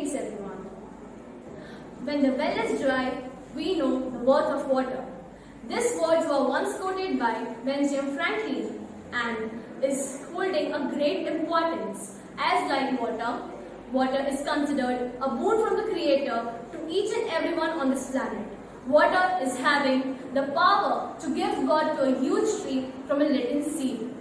Greetings everyone. When the well is dry, we know the worth of water. These words were once quoted by Benjamin Franklin and is holding a great importance. As like water, water is considered a boon from the Creator to each and everyone on this planet. Water is having the power to give God to a huge tree from a little seed.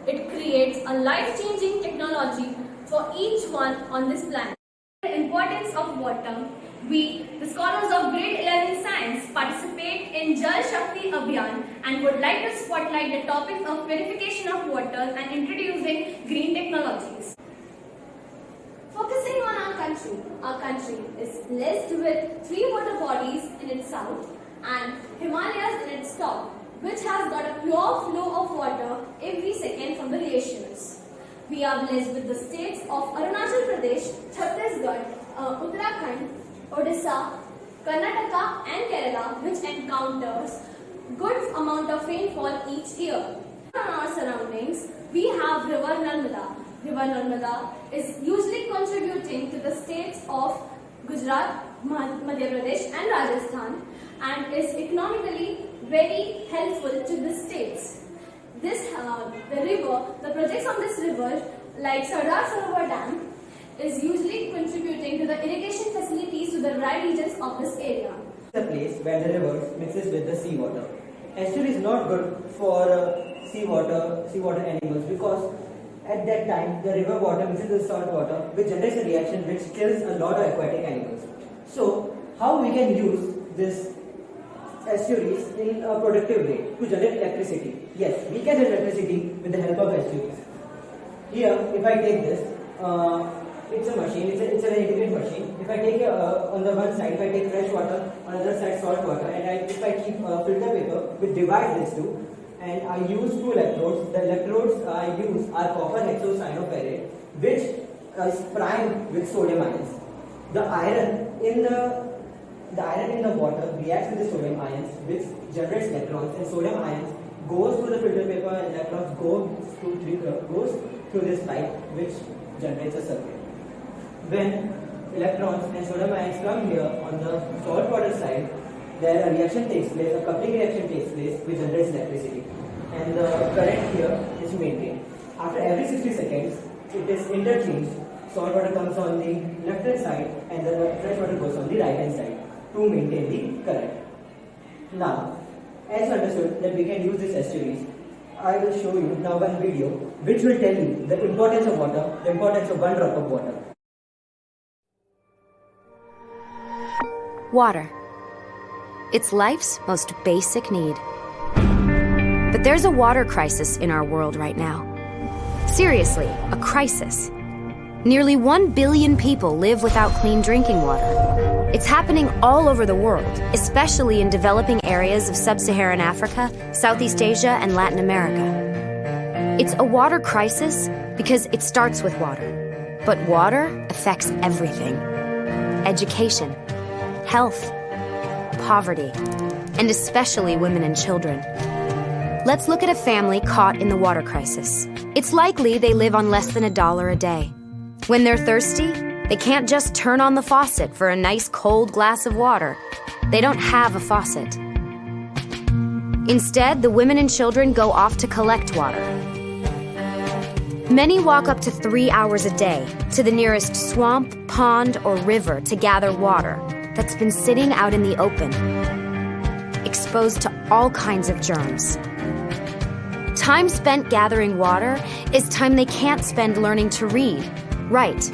It creates a life-changing technology for each one on this planet. The importance of water, we, the scholars of grade 11 science, participate in Jal Shakti Abhiyan and would like to spotlight the topic of purification of water and introducing green technologies. Focusing on our country is blessed with 3 water bodies in its south and Himalayas in its top, which has got a pure flow of water every second from the glaciers. We are blessed with the states of Arunachal Pradesh, Chhattisgarh, Uttarakhand, Odisha, Karnataka and Kerala, which encounters good amount of rainfall each year. On our surroundings, we have River Narmada. River Narmada is usually contributing to the states of Gujarat, Madhya Pradesh and Rajasthan and is economically very helpful to the states. The projects on this river, like Sardar Sarovar Dam, is usually contributing to the irrigation facilities to the dry regions of this area. The place where the river mixes with the seawater. Estuary is not good for seawater animals because at that time the river water mixes with salt water, which generates a reaction which kills a lot of aquatic animals. So, how we can use this estuaries in a productive way to generate electricity? Yes, we can generate electricity with the help of estuaries. Here, if I take this, it's a machine, it's an integrated machine. If I take on the one side, if I take fresh water, on the other side salt water, and if I keep filter paper, we divide these two, and I use 2 electrodes. The electrodes I use are copper hexocyanoferrate, which is primed with sodium ions. The iron in the water reacts with the sodium ions, which generates electrons, and sodium ions goes through the filter paper, and electrons goes through this pipe, which generates a circuit. When electrons and sodium ions come here on the salt water side, there a reaction takes place, a coupling reaction takes place, which generates electricity, and the current here is maintained. After every 60 seconds, it is interchanged. Salt water comes on the left hand side and the fresh water goes on the right hand side to maintain the current. Now, as you understood that we can use these estuaries, I will show you now one video which will tell you the importance of water, the importance of 1 drop of water. Water. It's life's most basic need. But there's a water crisis in our world right now. Seriously, a crisis. Nearly 1 billion people live without clean drinking water. It's happening all over the world, especially in developing areas of sub-Saharan Africa, Southeast Asia, and Latin America. It's a water crisis because it starts with water. But water affects everything. Education, health, poverty, and especially women and children. Let's look at a family caught in the water crisis. It's likely they live on less than $1 a day. When they're thirsty, they can't just turn on the faucet for a nice cold glass of water. They don't have a faucet. Instead, the women and children go off to collect water. Many walk up to 3 hours a day to the nearest swamp, pond, or river to gather water that's been sitting out in the open, exposed to all kinds of germs. Time spent gathering water is time they can't spend learning to read, write,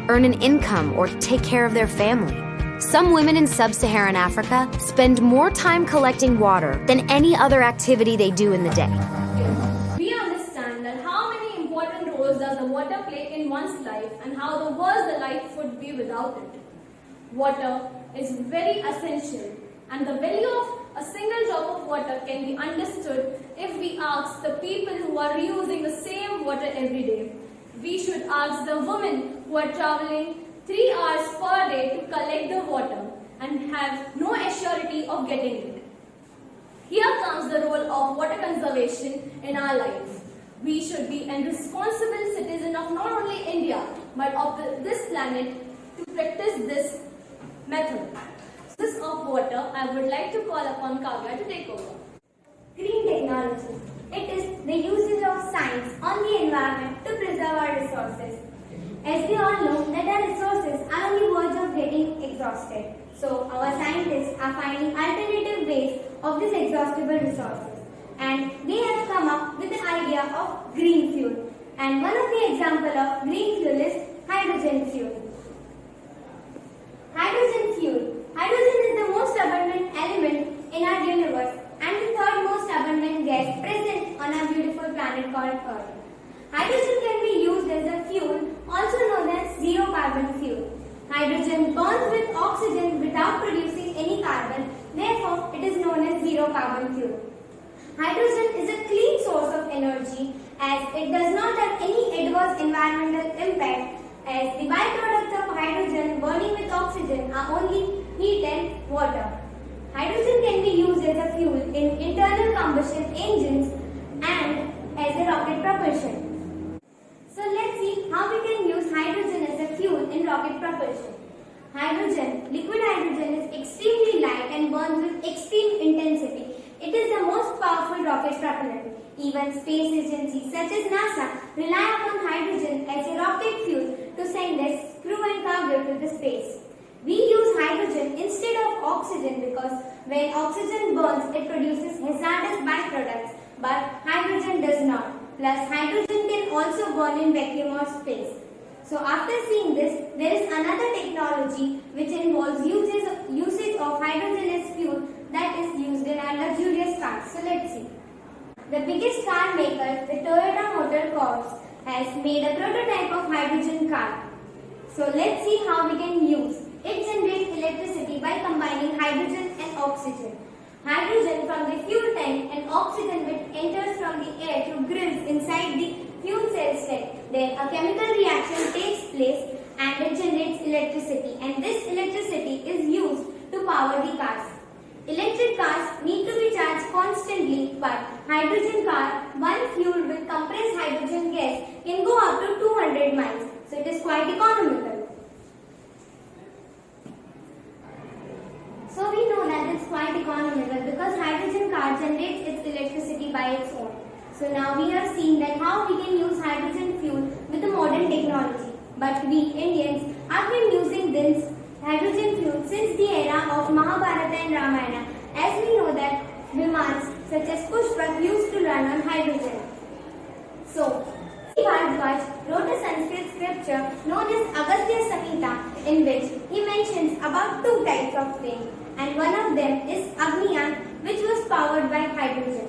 earn an income, or take care of their family. Some women in sub-Saharan Africa spend more time collecting water than any other activity they do in the day. We understand that how many important roles does the water play in one's life and how the worse the life would be without it. Water is very essential, and the value of a single drop of water can be understood if we ask the people who are reusing the same water every day. We should ask the women who are traveling 3 hours per day to collect the water and have no assurity of getting it. Here comes the role of water conservation in our life. We should be a responsible citizen of not only India but of this planet to practice this method. This of water, I would like to call upon Kavya to take over. Green technology. It is the usage of science on the environment to preserve our resources. As we all know that our resources are on the verge of getting exhausted. So our scientists are finding alternative ways of these exhaustible resources. And they have come up with the idea of green fuel. And one of the example of green fuel is hydrogen fuel. Hydrogen fuel. Hydrogen is the most abundant element in our universe and the third most abundant gas present on our beautiful planet called Earth. Hydrogen can be used as a fuel, also known as zero carbon fuel. Hydrogen burns with oxygen without producing any carbon, therefore it is known as zero carbon fuel. Hydrogen is a clean source of energy as it does not have any adverse environmental impact as the byproducts of hydrogen burning with oxygen are only heat and water. Hydrogen can be used as a fuel in internal combustion engines and as a rocket propulsion. So let's see how we can use hydrogen as a fuel in rocket propulsion. Hydrogen, liquid hydrogen is extremely light and burns with extreme intensity. It is the most powerful rocket propellant. Even space agencies such as NASA rely upon hydrogen as a rocket fuel to send their crew and cargo to the space. We use hydrogen instead of oxygen because when oxygen burns, it produces hazardous byproducts, but hydrogen does not. Plus, hydrogen can also burn in vacuum or space. So, after seeing this, there is another technology which involves usage of hydrogen as fuel that is used in our luxurious cars. So, let's see. The biggest car maker, the Toyota Motor Corp, has made a prototype of hydrogen car. So, let's see how we can use. It generates electricity by combining hydrogen and oxygen. Hydrogen from the fuel tank and oxygen which enters from the air through grills inside the fuel cell stack. Then a chemical reaction takes place and it generates electricity, and this electricity is used to power the cars. Electric cars need to be charged constantly, but hydrogen car, one fueled with compressed hydrogen gas, can go up to 200 miles. So it is quite economical. So we know that it's quite economical because hydrogen car generates its electricity by its own. So now we have seen that how we can use hydrogen fuel with the modern technology. But we Indians have been using this hydrogen fuel since the era of Mahabharata and Ramayana, as we know that Vimans such as Pushpak used to run on hydrogen. So, Bharadwaj wrote a Sanskrit scripture known as Agastya Samhita, in which he mentions about two types of train, and one of them is Agniyan, which was powered by hydrogen.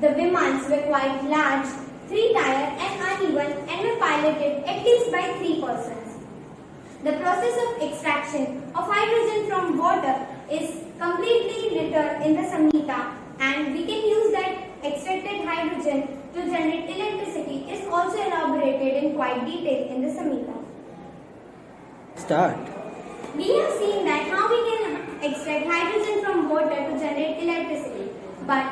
The Vimans were quite large, 3-tier and uneven, and were piloted at least by 3 persons. The process of extraction of hydrogen from water is completely written in the Samhita, and we can use that extracted hydrogen to generate electricity is also elaborated in quite detail in the Samhita. Start. We have seen that how we can extract hydrogen from water to generate electricity. But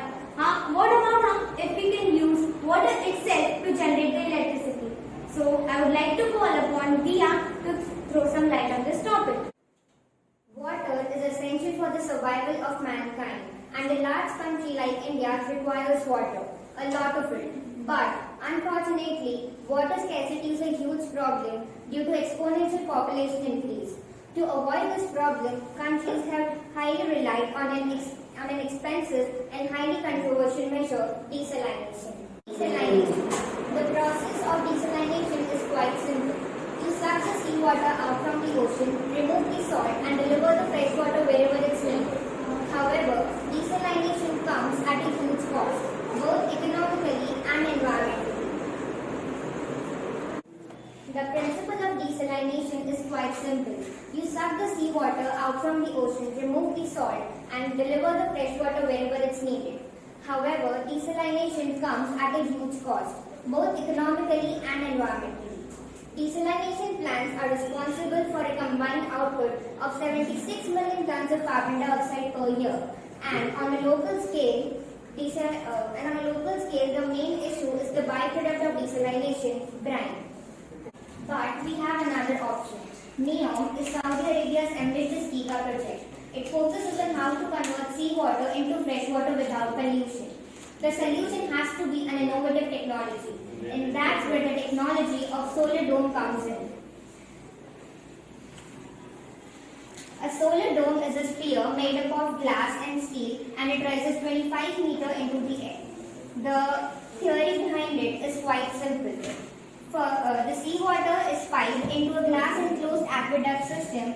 what about if we can use water itself to generate the electricity? So I would like to call upon Dia to throw some light on this topic. Water is essential for the survival of mankind, and a large country like India requires water, a lot of it. But unfortunately, water scarcity is a huge problem due to exponential population increase. To avoid this problem, countries have highly relied on an expensive and highly controversial measure, desalination. The process of desalination is quite simple. You suck the seawater out from the ocean, remove the salt and deliver the fresh water wherever it's needed. However, desalination comes at a huge cost, both economically and environmentally. The principle of desalination is quite simple. You suck the seawater out from the ocean, remove the salt and deliver the fresh water wherever it's needed. However, desalination comes at a huge cost, both economically and environmentally. Desalination plants are responsible for a combined output of 76 million tons of carbon dioxide per year, and on a local scale, the main issue is the byproduct of desalination, brine. But we have another option. NEOM is Saudi Arabia's ambitious Giga project. It focuses on how to convert seawater into freshwater without pollution. The solution has to be an innovative technology, and that's where the technology of solar dome comes in. A solar dome is a sphere made up of glass and steel, and it rises 25 meters into the air. The theory behind it is quite simple. The seawater is piped into a glass-enclosed aqueduct system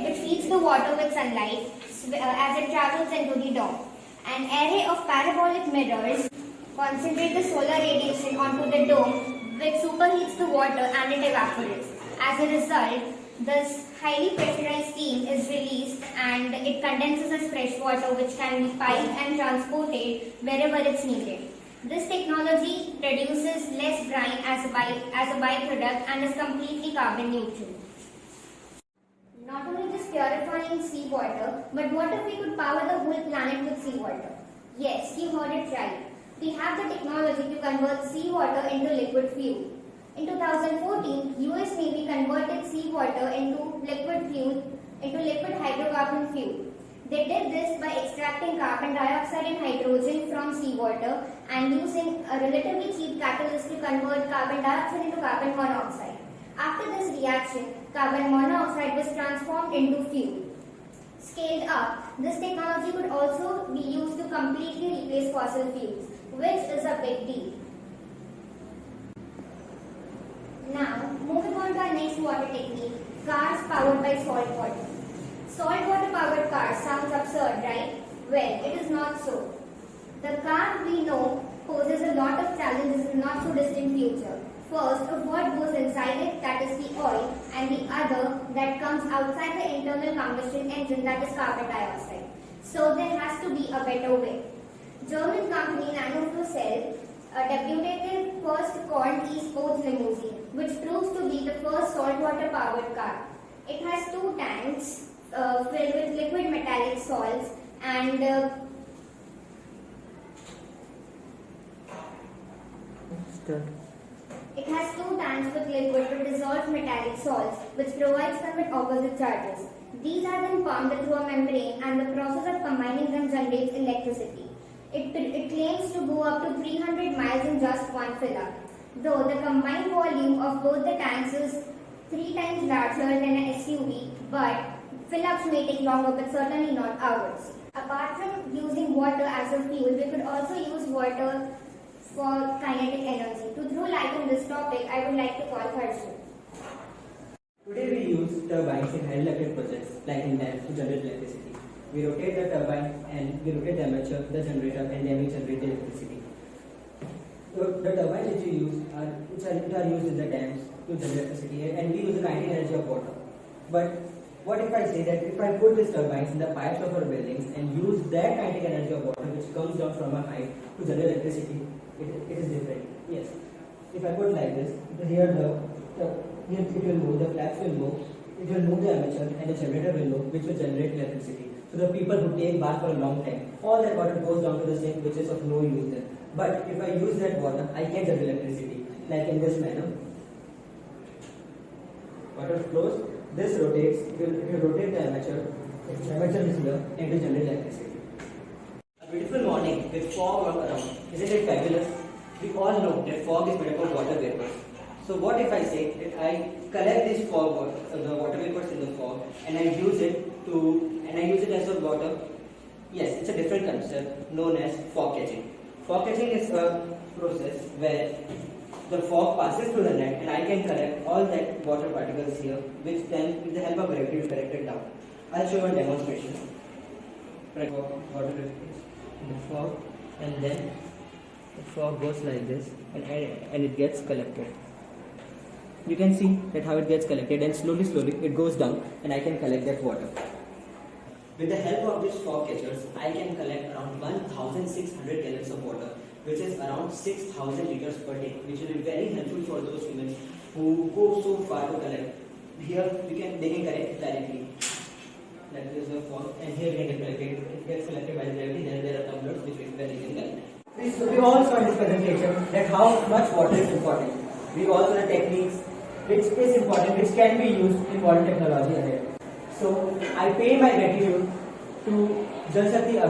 which feeds the water with sunlight as it travels into the dome. An array of parabolic mirrors concentrate the solar radiation onto the dome, which superheats the water and it evaporates. As a result, this highly pressurized steam is released and it condenses as fresh water, which can be piped and transported wherever it's needed. This technology produces less brine as a byproduct and is completely carbon neutral. Not only just purifying seawater, but what if we could power the whole planet with seawater? Yes, you heard it right. We have the technology to convert seawater into liquid fuel. In 2014, US Navy converted seawater into liquid hydrocarbon fuel. They did this by extracting carbon dioxide and hydrogen from seawater and using a relatively cheap catalyst to convert carbon dioxide into carbon monoxide. After this reaction, carbon monoxide was transformed into fuel. Scaled up, this technology could also be used to completely replace fossil fuels, which is a big deal. Now, moving on to our next water technique, cars powered by salt water. Saltwater powered cars sounds absurd, right? Well, it is not so. The car we know poses a lot of challenges in the not so distant future. First, of what goes inside it, that is the oil, and the other that comes outside the internal combustion engine, that is carbon dioxide. So there has to be a better way. German company Nanoflucell debuted their first Korn E-Sports limousine, which proves to be the first saltwater powered car. It has two tanks filled with liquid metallic salts and it has two tanks with liquid to dissolve metallic salts, which provides them with opposite charges. These are then pumped through a membrane, and the process of combining them generates electricity. It claims to go up to 300 miles in just one fill-up, though the combined volume of both the tanks is 3 times larger than an SUV, but fill-ups may take longer, but certainly not hours. Apart from using water as a fuel, we could also use water for kinetic energy. To throw light on this topic, I would like to call Harshit. Today we use turbines in hydroelectric projects like in dams to generate electricity. We rotate the turbine and we rotate the armature, the generator, and then we generate the electricity. The turbines which we use are used in the dams to generate electricity, and we use the kinetic energy of water. But what if I say that if I put these turbines in the pipes of our buildings and use that kinetic energy of water which comes down from a height to generate electricity, it is different. Yes. If I put like this, here it will move, the flaps will move, it will move the armature and the generator will move, which will generate electricity. So the people who take bath for a long time, all that water goes down to the sink, which is of no use there. But if I use that water, I can generate electricity, like in this manner. Water flows, this rotates, it will rotate the armature is here, and it will generate electricity. A beautiful morning with fog all around, isn't it fabulous? We all know that fog is made up of water vapors. So what if I say that I collect this fog, the water vapors in the fog, and I use it as a water? Yes, it's a different concept known as fog catching. Fog catching is a process where the fog passes through the net and I can collect all that water particles here, which then with the help of gravity will collect it down. I'll show you a demonstration. Water in the fog, and then the fog goes like this and it gets collected. You can see that how it gets collected, and slowly it goes down and I can collect that water. With the help of these fog catchers, I can collect around 1,600 gallons of water, which is around 6,000 liters per day, which will be very helpful for those humans who go so far to collect. Here they can collect directly. That is the fog, and here we can collect it. It gets collected by the gravity. Then there are tumblers which we can collect. We all saw in this presentation that how much water is important. We all saw the techniques which is important, which can be used in modern technology ahead. So I pay my gratitude to Jal Shakti